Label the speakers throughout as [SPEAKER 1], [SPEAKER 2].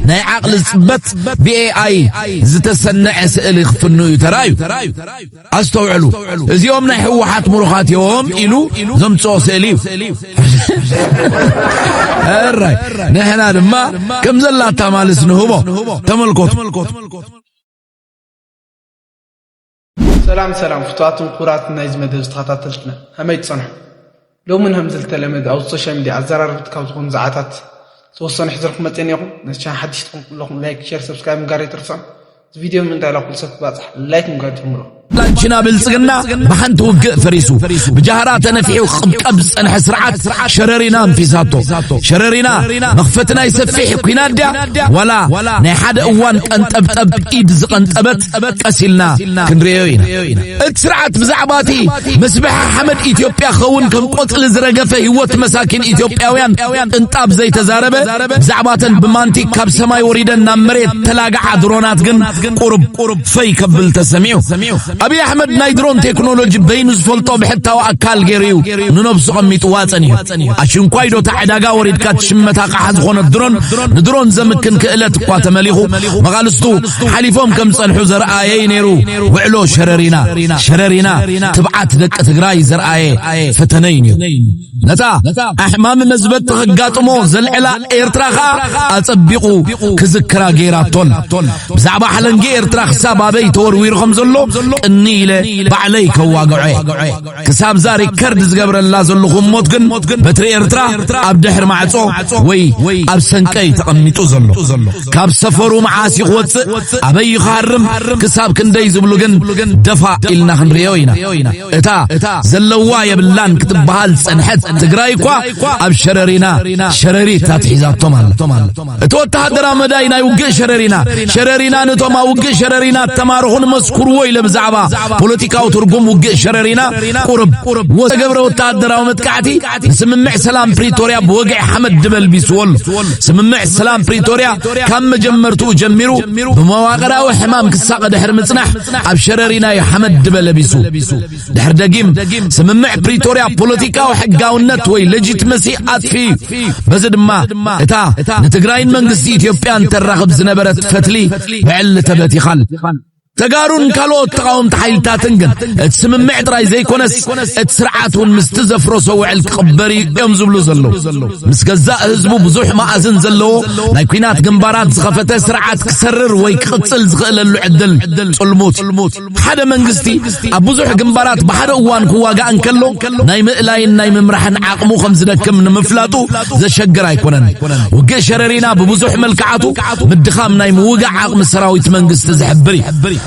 [SPEAKER 1] ناي عقل صبت بAI زتسنع سئل يخفنو يترايو استوعلو اليوم ناي حوحات مروخات يوم إلو زمتصو سئليو الراي نحنا لما كم زلاتا مالس نهبو تملكوت
[SPEAKER 2] سلام فتواتم قرات نايز مدرس تخطاتلتنا هما يتصنحوا لو من همزل تلمد او السوشيال ميديا الزرار بتكاوزون زعاتات توصلوا حضركم متنيكم نشان حدش لكم لايك شير سبسكرايب مقاري ترفع فيديو من دايلوج كل باصح لايك مقاري تمرو لانشنا بالسقنا بحنت وقع فريسو بجهرات نفيو قبز انح سرعات شررينا في ساتو شررينا مخفتنا يسفح كينادا ولا ني حد اوان قنطبطب ايد زقنطبت قسلنا كنريوينا اتسرعت بزعباتي مسبح حمد اثيوبيا خون كم قتل زرغفه هيوت مساكين اثيوبياوያን انطاب زي تزاربه بزعباتن بمانتي كاب سماي وريدنا مريت تلاقع درونات ግን قرب في كبل تسميو أبي أحمد نايدرون تكنولوجي بينوز فلطو بحتى وأكال غيريو ننبسو قميتو واتنيو عشان كوايدو تعداقا وريد كات شمتا قاحز خون الدرون زمكن كإلت قوات مليخو مغالستو حليفهم كم صنحو زرآيي نيرو وعلو شررينا تبعات دك تقراي زرآيي فتنينيو نتا أحمام مزبت تغقاتمو زلعلا إيرتراخا أتبقو كذكرا غيراتون بزعبا حلنجي إيرتراخ سابابي تور ويرغم زلو النيلة بعليك واقعي كساب زاري كردز قبر الله زلوكم موتقن بتري ارترا ابدحر معصو وي ابسنكي تقميتو زلو كاب سفرو معاسي خوت ابي خارم كساب كندي زبلوغن دفا إلنا خنريوينا اتا زلوا يبلان كتبهال صنحت تقرايكوا اب شرري تاتحيزات تومال اتو تهدرا مداينا يوقع شررينا نتوما وقع شررينا تمارخون مسكرو ويل بزعبا بوليتيكاو ترجم وجه شررينا قرب وسجبروا تعدروا متكعتي سممع سلام بريتوريا بوجع حمد دبل بيسول سممع سلام بريتوريا كم جمرتو جمروا بمواقرا وحمام كساق دحر مصنح اب شررينا يا حمد دبل بيسو دحر دقيم سممع بريتوريا بوليتيكاو حقاونت وي لجيت مسيحات في بزد ما اتا نتግራይን መንግስት ኢትዮጵያን ተራخب ዝነበረት ፈትሊ بعل تبتي خال تجارون كالو تقاوم تحيلتاتن جن تسممع دراي زي كونس تسرعاتون مستزفرو سوع القبري يوم زبلو زلو مسكزا حزبو بزوح ما ازن زلو ناي كوينات جنبارات زخفته سرعات كسرر وي كقتل زغللو عدل صلموت حدا منغستي ابوزوح جنبارات بحد اوان كواغا انكلو ناي مئلاي ناي ممرحن عقمو خمس دكم نمفلاتو ذا شجر ايكونن وجه شررينا ببوزوح ملكعاتو مدخام ناي موغا عقم سراويت منغست زحبري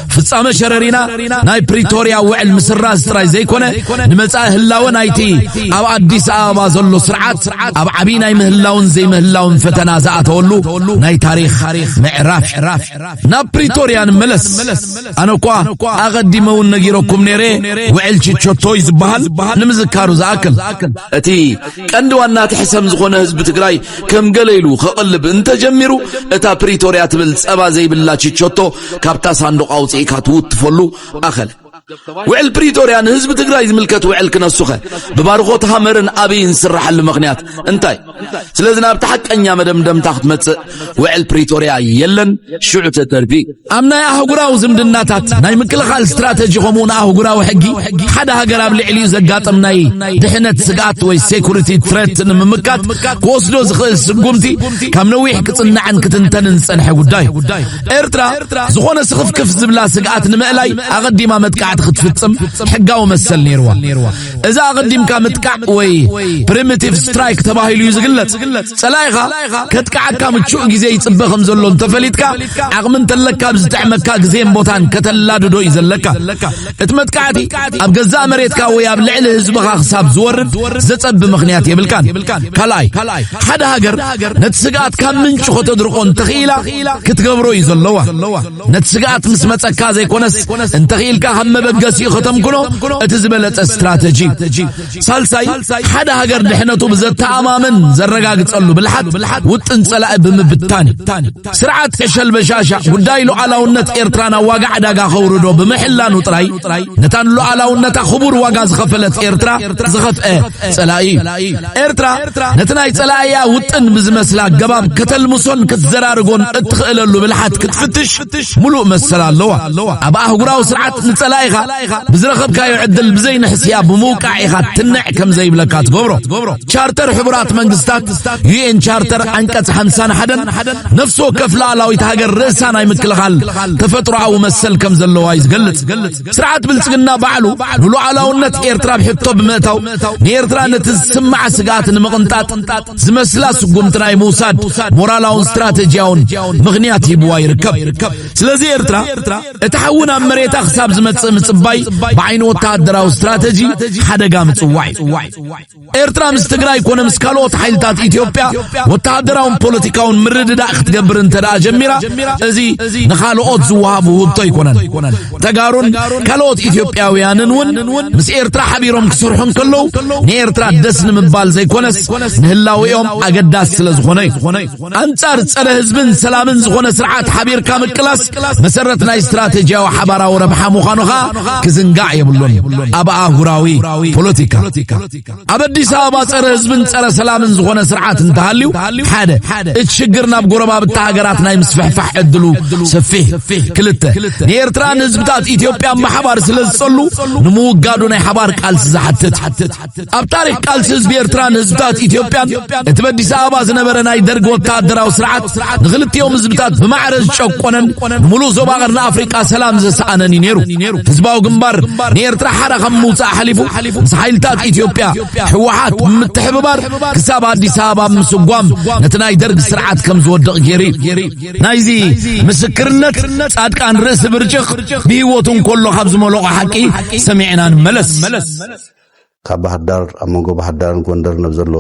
[SPEAKER 2] فصامه شررينا ناي بريتوريا وعل مسراز تراي زي كونه نمصا هلاون ايتي اب اديس ابا زلو سرعات اب عبي ناي مهلاون زي مهلاون فتنا زاتولو ناي تاريخ معراف نا بريتوريا ملس انا كوا اقدمو نغيركم نيري وعل تشوتوي زبال نمذكارو زاكل اتي قندوانا تحسم زخونه حزب تግራይ كم قليلو خقلب انت جميرو اتا بريتوريا تبل صبا زي بلا تشوتو كابتا صندوق اوصي كاتوت فلو اخل وعل بريتوريا حزب تግራይ ዝምልከት وعل كنسخه ببارخوت همرن ابين سرح المغنيات انتي سلازنا بتحقኛ مدمدم تاخت مص وعل بريتوريا يلن شعب ترفيق امنا اهغراو زمدناتات ناي مكلخال استراتيجي قومونا اهغراو حقي حدا هاجر اب لعلي زغاطم ناي دحنت سقات وي سيكوريتي تريت نممكات وصلو زخل سقومتي كم نويح كصنعن كتنتن صنح غداي ايرترا زخونه سخف كف زبلا سقات نملاي اقديما متقع تفتصم حقاو مسل نيروا اذا قديمك متقع وي بريميتيف سترايك تباهيلو يزغلت صلايخا كتقعك مچو غزي يصبخم زلون تفليتك عقمن تلكا بزتعمكا غزيم بوتان كتلاددو يزلكا اتمتقعتي اب غزا مريتكا وي اب لعل حزبخا حساب زورد زصب مخنيات يبلكان كلاي حدا هاجر نتسقات كمنچو تدرقون تخيلا كتغبرو يزلوا نتسقات مسمصكا زي كونس انتخيلكا هم
[SPEAKER 1] ለገሲ ختم كنو اتزبلت استراتيجي سالساي حدا هاجر دحنتو بزتامامن زرغاغصلو بالحد وطن صلاء بمبتاني سرعه تشل بشاشا ጉዳይ ሉዓላውነት ኤርትራና ዋጋ አዳጋ ኸውርዶ በመሐላኑ ጥራይ ነታን ሉዓላውነታ ኽቡር ዋጋ ዝኸፈለት ኤርትራ ዝኸፍአ ጸላኢ ኤርትራ ነትናይ ጸላኢያ ውጥን ብዝመስላ ገባብ ከተልሙሶን ክትዘራርጎን እትኽእለሉ ብልሓት ክትፍትሽ ሙሉእ መሰላለዋ አባ አህጉራው ስርዓት ንጸላኢኻ ብዝረኸብካዮ ዕድል ብዘይ ንሕስያ ብሙቃዒኻ ትንዕ ከም ዘይብለካ ትገብሮ ቻርተር ሕቡራት መንግስታት ዩኤን ቻርተር አንቀጽ 51 ነፍሶ ከፍላላዊት ሀገር ርዕሳና ይምክልኻል ተፈጥሮአው መሰል ከም ዘለዋ ይዝገልጽ ስርዓት ብልጽግና ባዕሉ ሉዓላውነት ኤርትራ ብሕቶ ብመታው ንኤርትራ ነትስማዕ ስጋት ንመቕንጣጥ ዝመስላ ስጉምትናይ ሙሳድ ሞራላውን ስትራቴጂያውን ምኽንያት ይብዋ ይርከብ ስለዚ ኤርትራ እተሐውና መሬታ ኽሳብ ዝመጽእ ምጽባይ በዓይን ወታደራው ስትራቴጂ ሓደጋ ምጽዋዕ ኤርትራ ምስ ትግራይ ኮነ ምስ ካልኦት ሓይልታት ኢትዮጵያ ወታደራውን ፖለቲካውን ምርድዳእ ክትገብር እንተዳ ጀሚራ እዚ ንኻልኦት ዝወሃቡ ውጥቶ ይኮነን ተጋሩን ካልኦት ኢትዮጵያውያንን ውን ምስ ኤርትራ ሓቢሮም ክሰርሑን ከለው ንኤርትራ ደስ ንምባል ዘይኮነስ ንህላዊኦም አገዳስ ስለዝኾነ አንጻር ጸረ ህዝብን ሰላምን ዝኾነ ስርዓት ሓቢርካ ምቅላስ መሰረት ናይ ስትራቴጂያዊ ሓባራዊ ረብሓ ምዃኑኻ ክዝንጋዕ የብሎን አብ አህጉራዊ ፖለቲካ አብ አዲስ አበባ ጸረ ህዝብን ጸረ ሰላምን ዝኾነ ስርዓት እንተሃልዩ ሓደ እችግር ናብ ጎረባብታ ሀገራት ናይ ምስፍሕፋሕ ዕድሉ ሰፊሕ ክልተ ንኤርትራን ህዝብታት ኢትዮጵያ ማሕባር ስለዝጸሉ ንምውጋዱ ናይ ሓባር ቃልሲ ዝሓትት ኣብ ታሪኽ ቃልሲ ህዝቢ ኤርትራን ህዝብታት ኢትዮጵያን እቲ በአዲስ አበባ ዝነበረ ናይ ደርግ ወታደራዊ ስርዓት ንኽልቲኦም ህዝብታት ብማዕረ ዝጨቆነን ሙሉእ ዞባ ቀርኒ አፍሪቃ ሰላም ዘሰኣነን ነይሩ ህዝባዊ ግንባር ንኤርትራ ሓራ ከም ምውፃእ ሓሊፉ ምስ ሓይልታት ኢትዮጵያ ሕወሓት ምትሕብባር ክሳብ አዲስ አበባ ምስጓም ነቲ ናይ ደርግ ስርዓት ከም ዝወድቕ ገይሩ ናይዚ ምስክርነት ጻድቃን ርእስ ብርጭኽ ብህይወቱን ኮሎ ካብ ዝመለቆ ሓቂ ሰሚዕና ንመለስ
[SPEAKER 3] ካብ ባህር ዳር ኣብ መንጎ ባህር ዳርን ጎንደር ነብዘሎ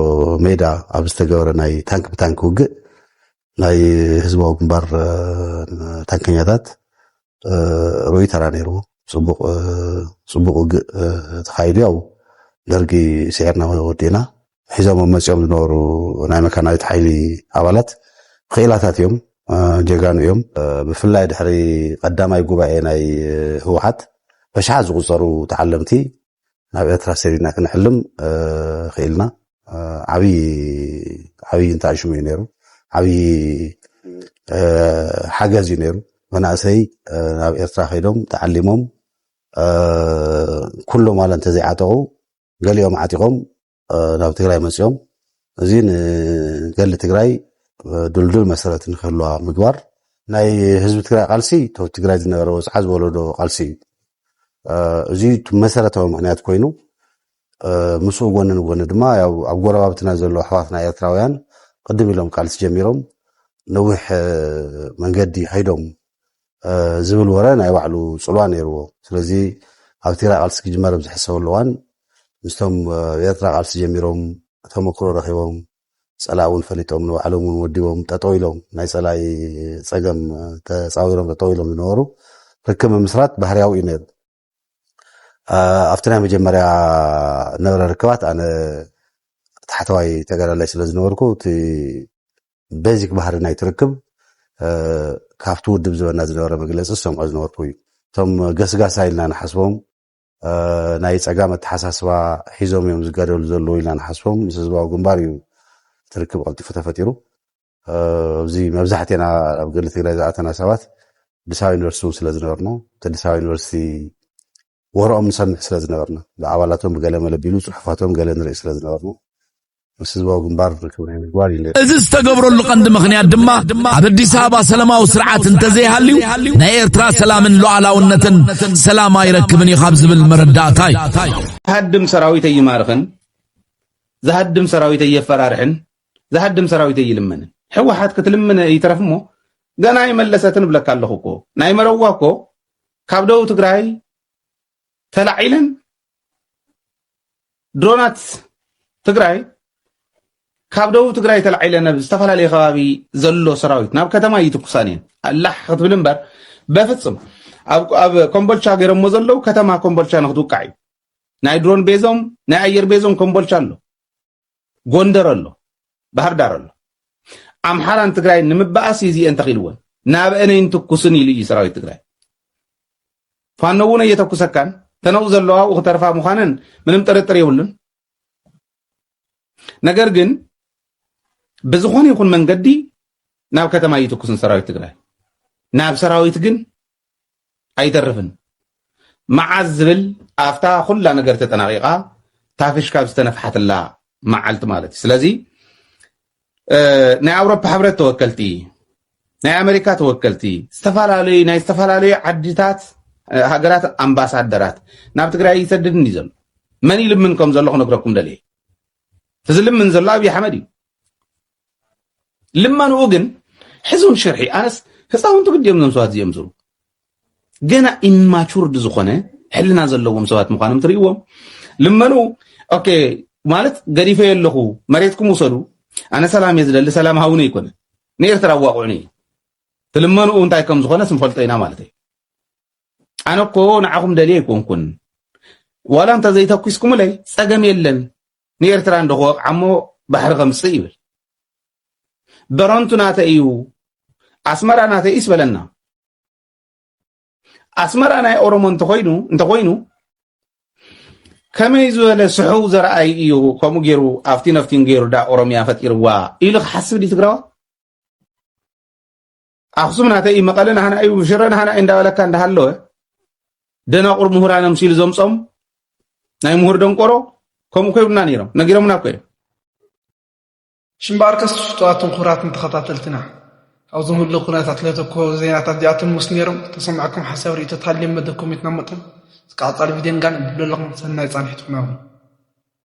[SPEAKER 3] ሜዳ ኣብ ዝተገበረ ናይ ታንክ ብታንክ ውግእ ናይ ህዝባዊ ግንባር ታንከኛታት ሮይተራ ነይሩ ጽቡቕ ውግእ ተኻይዱ ያው ደርጊ ሲዕርና ወዲና ሒዞም መጽኦም ዝነበሩ ናይ መካናዊት ሓይሊ ኣባላት ኽኢላታት እዮም ጀጋኑ እዮም ብፍላይ ድሕሪ ቀዳማይ ጉባኤ ናይ ህወሓት በሽሓት ዝቁፀሩ ተዓለምቲ ናብ ኤርትራ ሰሪድና ክንሕልም ኽኢልና ዓብይ እንታሽሙ እዩ ነይሩ ዓብይ ሓገዝ እዩ ነይሩ መናእሰይ ናብ ኤርትራ ኸይዶም ተዓሊሞም ኩሎም ዋላ እንተዘይዓጠቑ ገሊኦም ዓጢቖም ናብ ትግራይ መጽኦም እዚ ንገሊ ትግራይ ድልድል መሰረት ንኽህልዋ ምግባር ናይ ህዝቢ ትግራይ ቃልሲ ተው ትግራይ ዝነበረ ወፅዓ ዝበለዶ ቃልሲ እዚ መሰረታዊ ምክንያት ኮይኑ ምስኡ ጎንን ጎን ድማ ያው ኣብ ጎረባብትና ዘሎ ኣሕዋትና ኤርትራውያን ቅድም ኢሎም ቃልሲ ጀሚሮም ነዊሕ መንገዲ ኸይዶም ዝብል ወረ ናይ ባዕሉ ጽልዋ ነይርዎ ስለዚ ኣብ ትግራይ ቃልሲ ክጅመር ብዝሕሰበሉ እዋን ምስቶም ኤርትራ ቃልሲ ጀሚሮም ተመክሮ ረኺቦም ጸላውን ፈሊጦም ንባዕሎም ወዲቦም ጠጠው ኢሎም ናይ ጸላይ ጸገም ተጻዊሮም ጠጠው ኢሎም ዝነበሩ ርክብ ምስራት ባህርያዊ እዩ ነይሩ ኣብቲ ናይ መጀመርያ ነበረ ርክባት ኣነ ታሕተዋይ ተጋዳላይ ስለ ዝነበርኩ እቲ ቤዚክ ባህሪ ናይ ትርክብ ካብቲ ውድብ ዝበና ዝነበረ መግለፂ ዝሰምዖ ዝነበርኩ እዩ እቶም ገስጋሳ ኢልና ንሓስቦም ናይ ጸጋም ኣተሓሳስባ ሒዞም እዮም ዝጋደሉ ዘለዉ ኢልና ንሓስቦም ምስ ህዝባዊ ግንባር እዩ ትርክብ ቀልጢፉ ተፈጢሩ ኣብዚ መብዛሕትና ኣብ ገሊ ትግራይ ዝኣተና ሰባት ዲሳብ ዩኒቨርሲቲ ስለ ዝነበርና ዲሳብ ዩኒቨርሲቲ ወርኦም ንሰምዕ ስለ ዝነበርና ብኣባላቶም ብገለ መለቢሉ ጽሑፋቶም ገለ ንርኢ ስለ ዝነበርና ምስ ህዝባዊ ግንባር ርክብ ናይ ምግባር እዩ
[SPEAKER 1] እዚ ዝተገብረሉ ቀንዲ ምኽንያት ድማ ኣብ አዲስ አበባ ሰላማዊ ስርዓት እንተዘይሃልዩ ናይ ኤርትራ ሰላምን ሉዓላውነትን ሰላም አይረክብን ካብ ዝብል መረዳእታ
[SPEAKER 4] ዝሃድም ሰራዊት ኣይማርኽን ዝሃድም ሰራዊት ኣየፈራርሕን ዝሃድም ሰራዊት ኣይልመንን ሕወሓት ክትልምን ይተረፍሞ ገና ይመለሰትን ብለካ ኣለኹ እኮ ናይ መረዋ እኮ ካብ ደቡብ ትግራይ ተላዒለን ድሮናት ትግራይ ካብ ደቡብ ትግራይ ተላዒለን ኣብ ዝተፈላለየ ከባቢ ዘሎ ሰራዊት ናብ ከተማ ይትኩሳን እየን ኣላሕ ክትብል እምበር በፍጹም ኣብ ኮምቦልቻ ገይሮሞ ዘለው ከተማ ኮምቦልቻ ንኽትውቃዕ እዩ ናይ ድሮን ቤዞም ናይ ኣየር ቤዞም ኮምቦልቻ ኣሎ ጎንደር ኣሎ ባህር ዳር ኣሎ ኣምሓራን ትግራይ ንምባኣስ እዚአን ተኺልወን ናብ እነይን ትኩስን ኢሉ እዩ ሰራዊት ትግራይ ፋኖ እውን እየተኩሰካን ተነው ዘለዋ ወኽተርፋ ምዃነን ምንም ጥርጥር የብሉን ነገር ግን በዝኾነ ይኹን መንገዲ ናብ ከተማ እየተኩስን ሰራዊት ትግራይ ናብ ሰራዊት ግን ኣይተርፍን መዓዝ ዝብል ኣፍታ ኩላ ነገር ተጠናቂቓ ታፍሽ ካብ ዝተነፍሓትላ መዓልቲ ማለት እዩ ስለዚ ናይ ኣውሮፓ ሕብረት ተወከልቲ ናይ ኣሜሪካ ተወከልቲ ዝተፈላለዩ ዓዲታት ሃገራት ኣምባሳደራት ናብ ትግራይ ይሰድድን እዩ ዘሎ መን ይልምን ከም ዘሎ ክነግረኩም ደልየ ትዝልምን ዘሎ ኣብይ ኣሕመድ እዩ ልመንኡ ግን ሕዙን ሽርሒ ኣነስ ህፃውንቲ ግድዮም ዞም ሰባት እዚኦም ዝሩ ገና ኢማቹርድ ዝኾነ ሕልና ዘለዎም ሰባት ምዃኖም ትርእይዎም ልመኑ ኦኬ ማለት ገዲፈ የለኹ መሬትኩም ውሰዱ ኣነ ሰላም እየ ዝደሊ ሰላም ሃውነ ይኮነ ንኤርትራ ዋቑዕኒ ትልመንኡ እንታይ ከም ዝኾነ ስንፈልጦ ኢና ማለት እዩ ኣነ እኮ ንዓኹም ደልየ ኣይኮንኩን ዋላ እንተ ዘይተኩስኩምለይ ፀገም የለን ንኤርትራ እንደኽወቕ ዓሞ ባሕሪ ከምፅእ ይብል በረንቱ ናተ እዩ ኣስመራ ናተ እዩ ይስበለና ኣስመራ ናይ ኦሮሞ እንተኾይኑ ከመይ ዝበለ ስሑው ዘረኣይ እዩ ከምኡ ገይሩ ኣብቲ ነፍቲን ገይሩ ዳ ኦሮምያ ፈጢርዋ ኢሉ ክሓስብ ዲ ትግራዋ ኣኽሱም ናተ እዩ መቐለ ናሃና እዩ ሽረ ናሃና እዩ እንዳበለካ እንዳሃለወ ደናቁር ምሁራን ኣምሲሉ ዘምፆም ናይ ምሁር ደንቆሮ ከምኡ ኮይቡና ነይሮም ነጊሮምና እኮ እዮም
[SPEAKER 2] ሽምባርከስ ጠዋትን ኩራትን ተኸታተልትና ኣብዞም ሁሉ ኩነታት ለተኮ ዜናታት ዚኣቶም ምስ ነይሮም ተሰማዕኩም ሓሳብ ርእቶ ታልዮም መደብኩም ኢትናመጥም ዝቃፃል ቪድዮን ጋር ብለለኹም ሰናይ ፃንሒትኩም